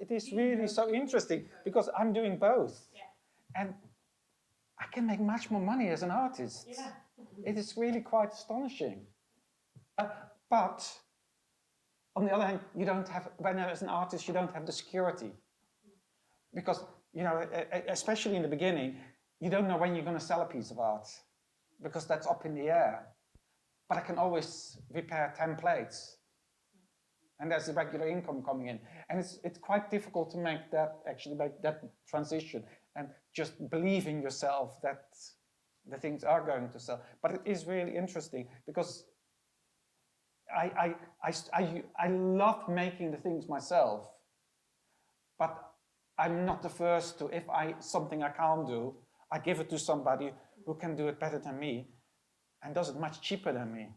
It is really so interesting because I'm doing both, and I can make much more money as an artist. Yeah. It is really quite astonishing. But on the other hand, you don't have, when as an artist, you don't have the security, because especially in the beginning, you don't know when you're going to sell a piece of art, because that's up in the air. But I can always repair 10 plates. And there's a regular income coming in. And it's quite difficult to make that transition and just believe in yourself that the things are going to sell. But it is really interesting because I love making the things myself, but I'm not the first to, if something I can't do, I give it to somebody who can do it better than me and does it much cheaper than me.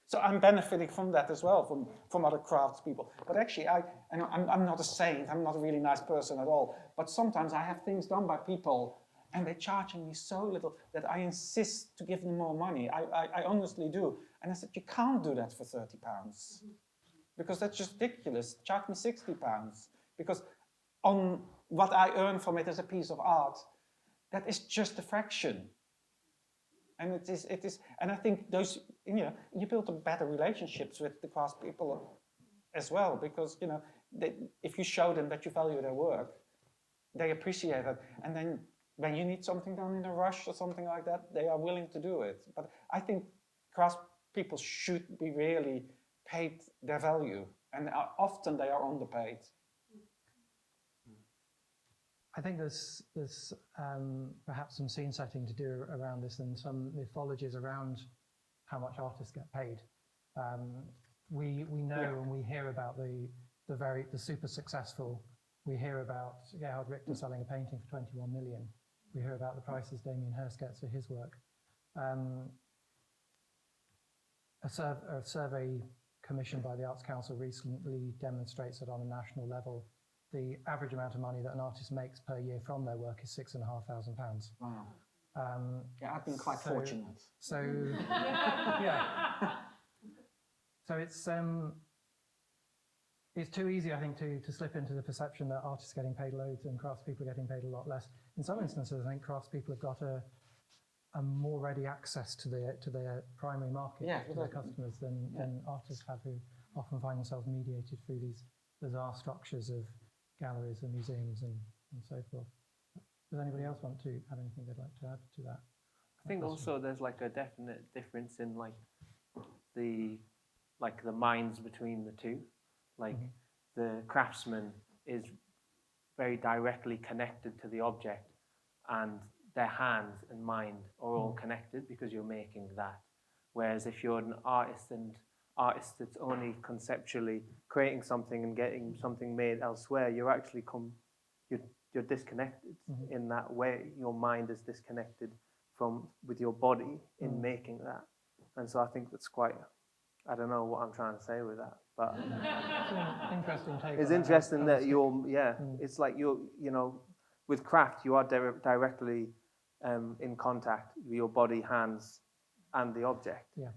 So I'm benefiting from that as well, from other craftspeople. But actually, I'm not a saint. I'm not a really nice person at all. But sometimes I have things done by people, and they're charging me so little that I insist to give them more money. I honestly do. And I said, you can't do that for £30, because that's just ridiculous. Charge me £60, because on what I earn from it as a piece of art, that is just a fraction. And it is, and I think those, you build a better relationships with the craftspeople as well, because, if you show them that you value their work, they appreciate it. And then when you need something done in a rush or something like that, they are willing to do it. But I think craftspeople should be really paid their value, and often they are underpaid. I think there's perhaps some scene setting to do around this, and some mythologies around how much artists get paid. We know and we hear about the super successful. We hear about Gerhard Richter selling a painting for 21 million. We hear about the prices Damien Hirst gets for his work. A survey commissioned by the Arts Council recently demonstrates that on a national level, the average amount of money that an artist makes per year from their work is £6,500. Wow. I've been quite fortunate. So, yeah. So it's too easy, I think, to slip into the perception that artists are getting paid loads and craftspeople are getting paid a lot less. In some instances, I think craftspeople have got a more ready access to their primary market, to their customers, than artists have, who often find themselves mediated through these bizarre structures of galleries and museums and so forth. Does anybody else want to have anything they'd like to add to that? I think also there's like a definite difference in like the minds between the two. Like the craftsman is very directly connected to the object, and their hands and mind are all connected because you're making that. Whereas if you're an artist that's only conceptually creating something and getting something made elsewhere, you're actually you're disconnected in that way. Your mind is disconnected with your body in making that. And so I think that's quite, I don't know what I'm trying to say with that, but It's an interesting take. it's interesting that it's like with craft, you are directly in contact with your body, hands, and the object. Yeah.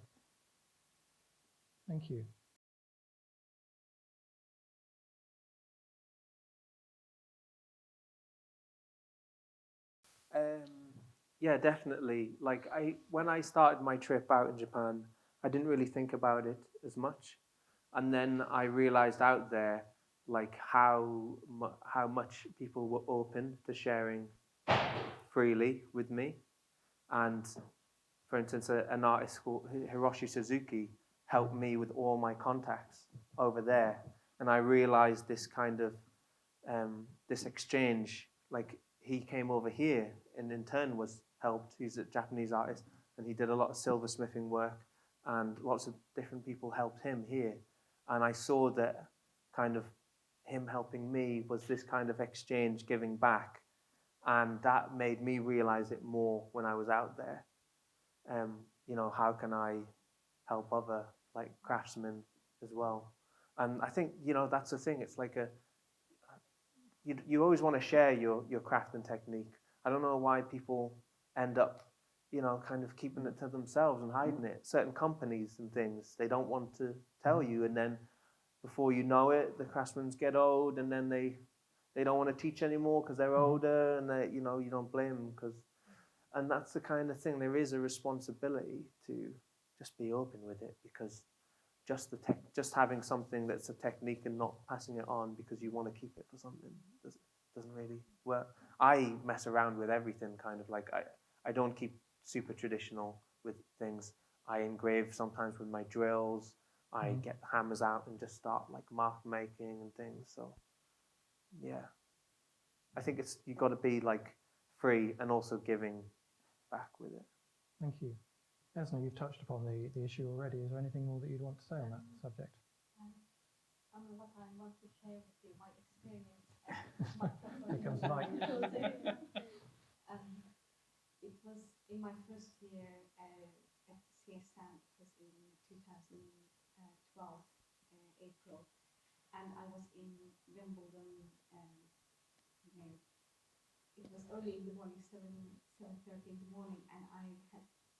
Thank you. Yeah, definitely. Like when I started my trip out in Japan, I didn't really think about it as much, and then I realized out there like how much people were open to sharing freely with me. And for instance, an artist called Hiroshi Suzuki helped me with all my contacts over there, and I realized this kind of this exchange. Like he came over here and in turn was helped. He's a Japanese artist and he did a lot of silversmithing work, and lots of different people helped him here. And I saw that kind of him helping me was this kind of exchange, giving back, and that made me realize it more when I was out there. How can I help other like craftsmen as well? And I think that's the thing. It's like you always want to share your craft and technique. I don't know why people end up kind of keeping it to themselves and hiding it. Certain companies and things, they don't want to tell you, and then before you know it, the craftsmen get old, and then they don't want to teach anymore because they're older, and you don't blame them and that's the kind of thing. There is a responsibility to just be open with it, because just having something that's a technique and not passing it on because you want to keep it for something doesn't really work. I mess around with everything, kind of like I don't keep super traditional with things. I engrave sometimes with my drills. I get hammers out and just start like mark making and things. So yeah, I think you got to be like free and also giving back with it. Thank you. Esna, you've touched upon the issue already. Is there anything more that you'd want to say on that subject? What I want to share with you, my experience. Here comes Mike. It was in my first year at CSM. It was in 2012, April, and I was in Wimbledon. It was early in the morning, 7:30 in the morning, and I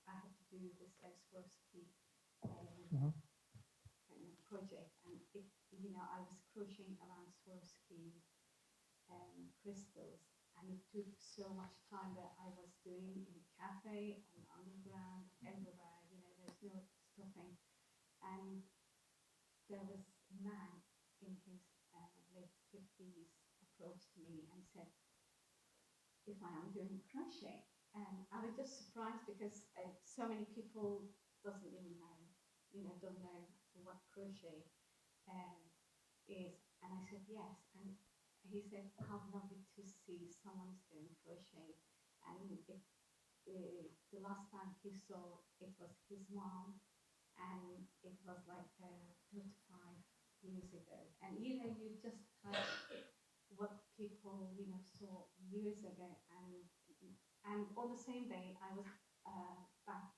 had to do this Swarovski project, and I was crocheting around Swarovski crystals, and it took so much time that I was doing in a cafe, on underground, everywhere. There's no stopping, and there was a man in his late 50s approached me and said if I am doing crochet, and I was just surprised because so many people doesn't even know, don't know what crochet is, and I said yes, and he said how lovely to see someone's doing crochet, and the last time he saw it was his mom, and it was like 35 years ago, and you just touch what people saw years ago, and on the same day I was back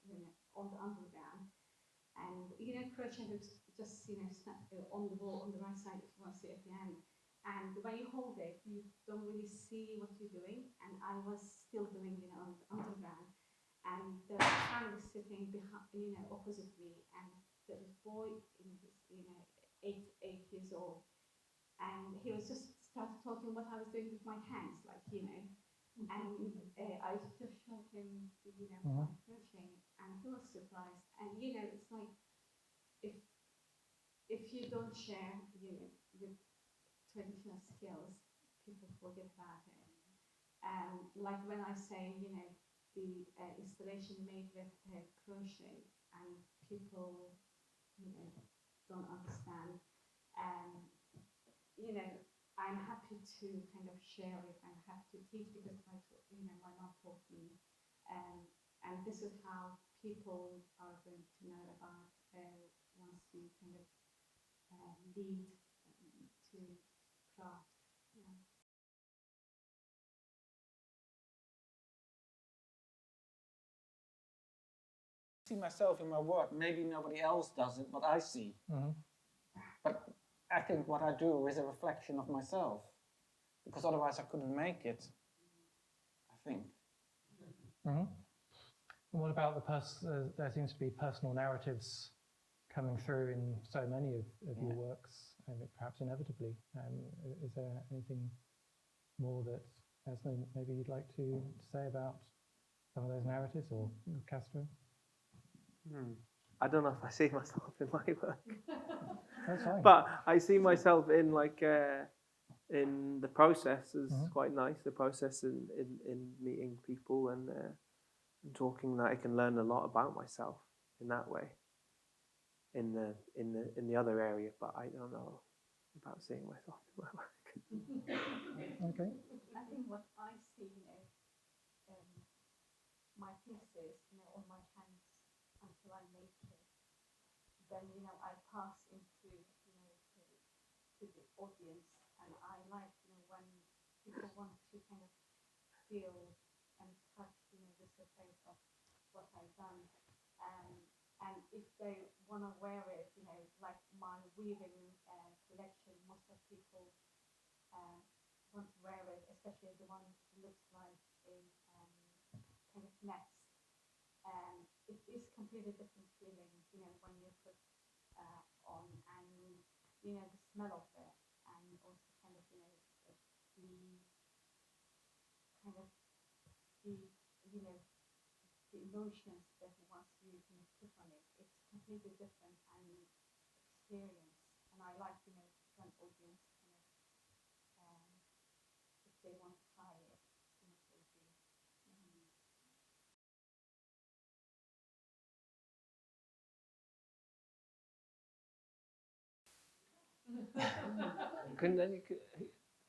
on the underground, and crochet looks just on the wall on the right side if you want to see at the end, and when you hold it you don't really see what you're doing, and I was still doing on the underground, and there was a family sitting behind opposite me, and there was a boy in his 8 years old, and he was just started talking what I was doing with my hands, and I just showed him, my crochet, and he was surprised. And it's like if you don't share, your traditional skills, people forget about it. And like when I say, the installation made with crochet, and people, don't understand. I'm happy to kind of share it and have to teach because my mom taught me, and this is how people are going to know about once you kind of lead to craft. Yeah. See myself in my work. Maybe nobody else does it, but I see. But I think what I do is a reflection of myself, because otherwise I couldn't make it, I think. And what about there seems to be personal narratives coming through in so many of your works, and perhaps inevitably. Is there anything more that, Esna, maybe you'd like to say about some of those narratives, or Castro? I don't know if I see myself in my work. That's fine. But I see myself in in the process is quite nice. The process in meeting people and talking, that I can learn a lot about myself in that way. In the other area, but I don't know about seeing myself in my work. Okay. I think what I see, my pieces, on my hands until I make it, then I pass into to the audience, and I like when people want to kind of feel and touch the surface of what I've done, and if they want to wear it, like my weaving collection, most of people want to wear it, especially the one that looks like a kind of nest. It is completely different feeling, when you put on, and the smell of it, and also kind of the kind of the emotions that once you can put on it, it's completely different and experience. And I like when audience kind of if they want to try it, they do.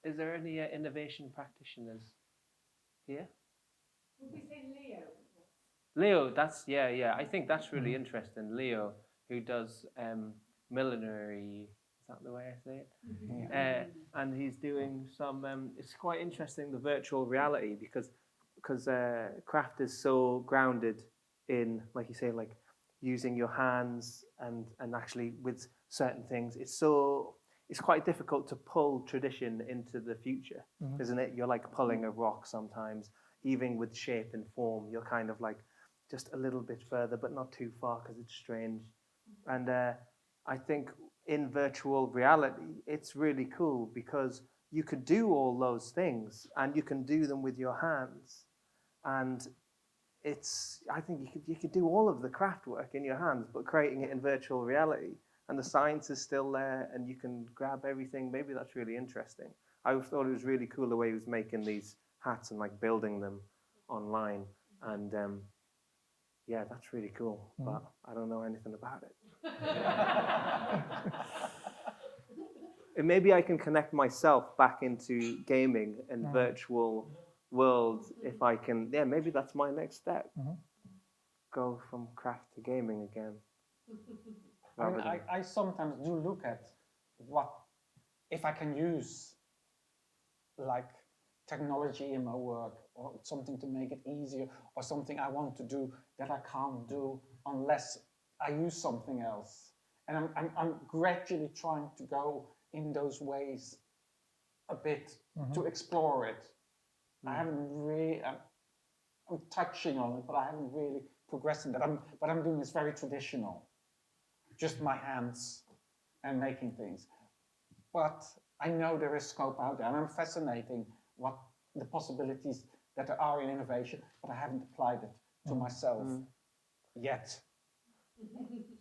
Is there any innovation practitioners here? Would we say Leo? Leo, yeah. I think that's really interesting. Leo, who does millinery, is that the way I say it? And he's doing some. It's quite interesting, the virtual reality, because craft is so grounded in, like you say, like using your hands and actually with certain things. It's quite difficult to pull tradition into the future, isn't it? You're like pulling a rock sometimes, even with shape and form. You're kind of like just a little bit further, but not too far because it's strange. And I think in virtual reality, it's really cool because you could do all those things and you can do them with your hands. And I think you could do all of the craft work in your hands, but creating it in virtual reality. And the science is still there and you can grab everything. Maybe that's really interesting. I thought it was really cool the way he was making these hats and like building them online. And yeah, that's really cool, but I don't know anything about it. And maybe I can connect myself back into gaming and virtual worlds if I can. Yeah, maybe that's my next step. Go from craft to gaming again. I sometimes do look at what, if I can use like technology in my work, or something to make it easier, or something I want to do that I can't do unless I use something else. And I'm gradually trying to go in those ways a bit to explore it. I haven't really, I'm touching on it, but I haven't really progressed in that. What I'm doing is very traditional. Just my hands and making things. But I know there is scope out there, and I'm fascinating what the possibilities that there are in innovation, but I haven't applied it to myself yet.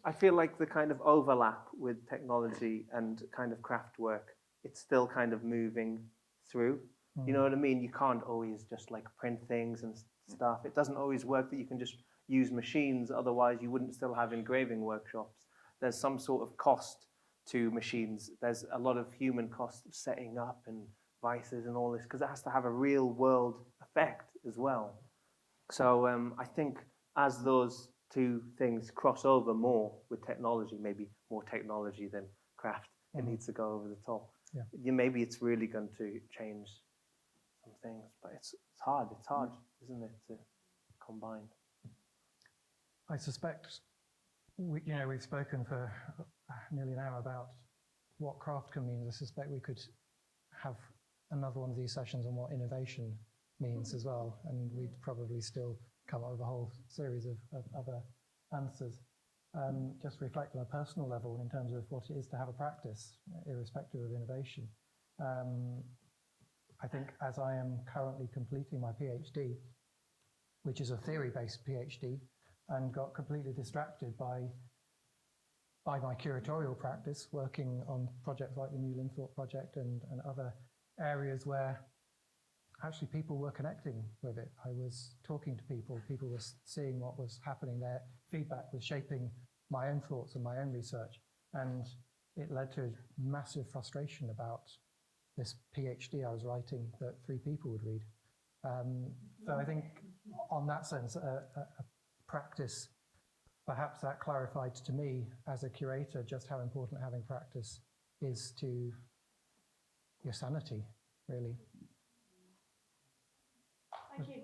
I feel like the kind of overlap with technology and kind of craft work, it's still kind of moving through. You know what I mean? You can't always just like print things and stuff. It doesn't always work that you can just use machines, otherwise you wouldn't still have engraving workshops. There's some sort of cost to machines. There's a lot of human cost of setting up and vices and all this, because it has to have a real world effect as well. So I think as those two things cross over more with technology, maybe more technology than craft, it needs to go over the top. Yeah. Maybe it's really going to change some things, but it's hard, isn't it, to combine? I suspect, we've spoken for nearly an hour about what craft can mean. I suspect we could have another one of these sessions on what innovation means as well, and we'd probably still come up with a whole series of other answers. Just reflect on a personal level in terms of what it is to have a practice, irrespective of innovation. I think as I am currently completing my PhD, which is a theory-based PhD, and got completely distracted by my curatorial practice, working on projects like the New Linthorpe project and other areas where actually people were connecting with it. I was talking to people were seeing what was happening there, feedback was shaping my own thoughts and my own research, and it led to massive frustration about this PhD I was writing that 3 people would read. So I think on that sense, a practice, perhaps that clarified to me as a curator just how important having practice is to your sanity, really. Thank you.